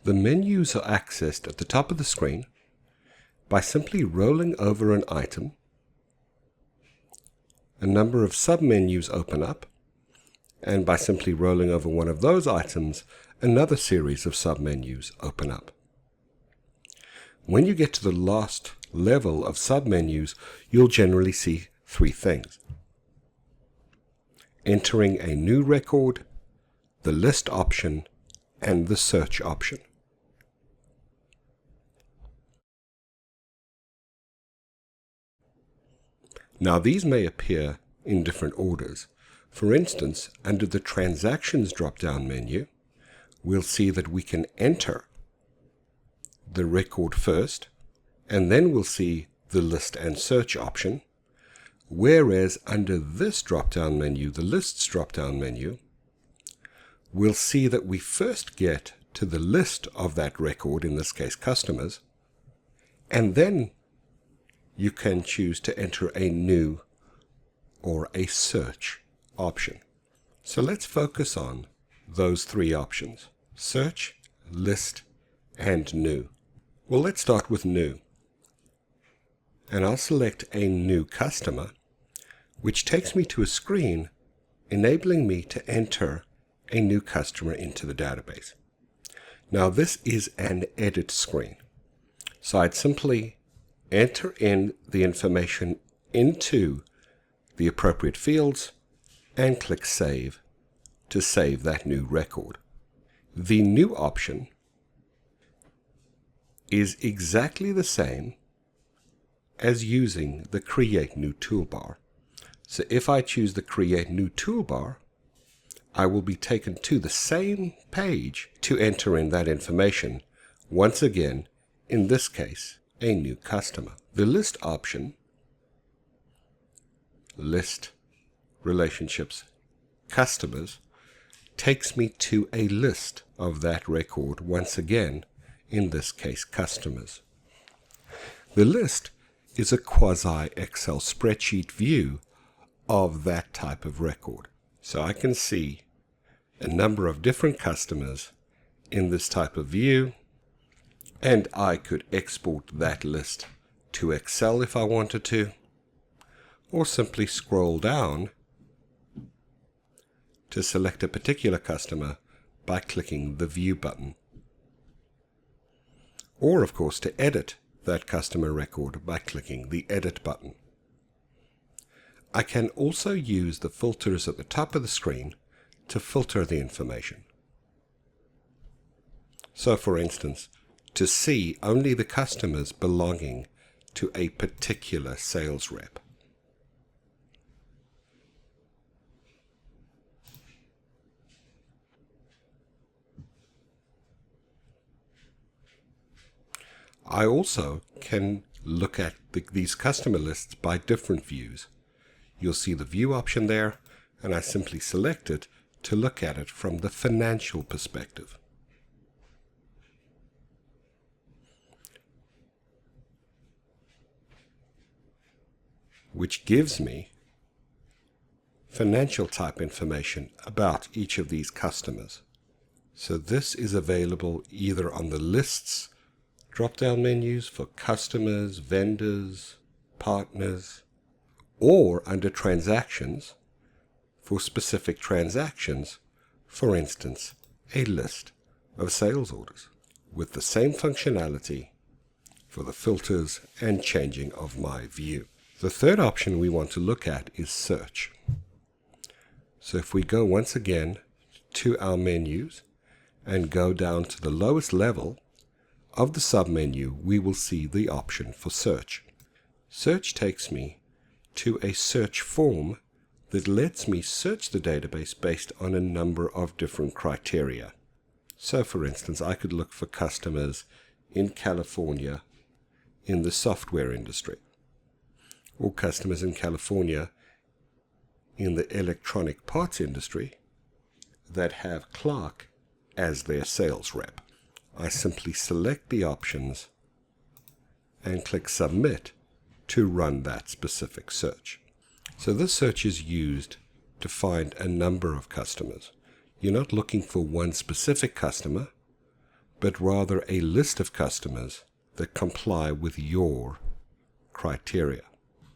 The menus are accessed at the top of the screen by simply rolling over an item. A number of submenus open up, and by simply rolling over one of those items, another series of submenus open up. When you get to the last level of submenus, you'll generally see three things: entering a new record, the list option, and the search option. Now these may appear in different orders. For instance, under the Transactions drop-down menu, we'll see that we can enter the record first, and then we'll see the list and search option, whereas under this drop-down menu, the Lists drop-down menu, we'll see that we first get to the list of that record, in this case customers, and then you can choose to enter a new or a search option. So let's focus on those three options: search, list, and new. Well, let's start with new. And I'll select a new customer, which takes me to a screen enabling me to enter a new customer into the database. Now this is an edit screen. So I'd simply enter in the information into the appropriate fields and click Save to save that new record. The new option is exactly the same as using the Create New toolbar. So if I choose the Create New toolbar, I will be taken to the same page to enter in that information, once again, in this case, a new customer. The list option, list, relationships, customers, takes me to a list of that record, once again, in this case, customers. The list is a quasi-Excel spreadsheet view of that type of record. So I can see a number of different customers in this type of view, and I could export that list to Excel if I wanted to, or simply scroll down to select a particular customer by clicking the View button. Or, of course, to edit that customer record by clicking the Edit button. I can also use the filters at the top of the screen to filter the information. So, for instance, to see only the customers belonging to a particular sales rep. I also can look at these customer lists by different views. You'll see the View option there, and I simply select it to look at it from the financial perspective. Which gives me financial type information about each of these customers. So this is available either on the Lists drop-down menus for customers, vendors, partners, or under Transactions for specific transactions, for instance, a list of sales orders, with the same functionality for the filters and changing of my view. The third option we want to look at is search. So if we go once again to our menus and go down to the lowest level of the submenu, we will see the option for search. Search takes me to a search form that lets me search the database based on a number of different criteria. So for instance, I could look for customers in California in the software industry, or customers in California in the electronic parts industry that have Clark as their sales rep. I simply select the options and click Submit to run that specific search. So this search is used to find a number of customers. You're not looking for one specific customer, but rather a list of customers that comply with your criteria.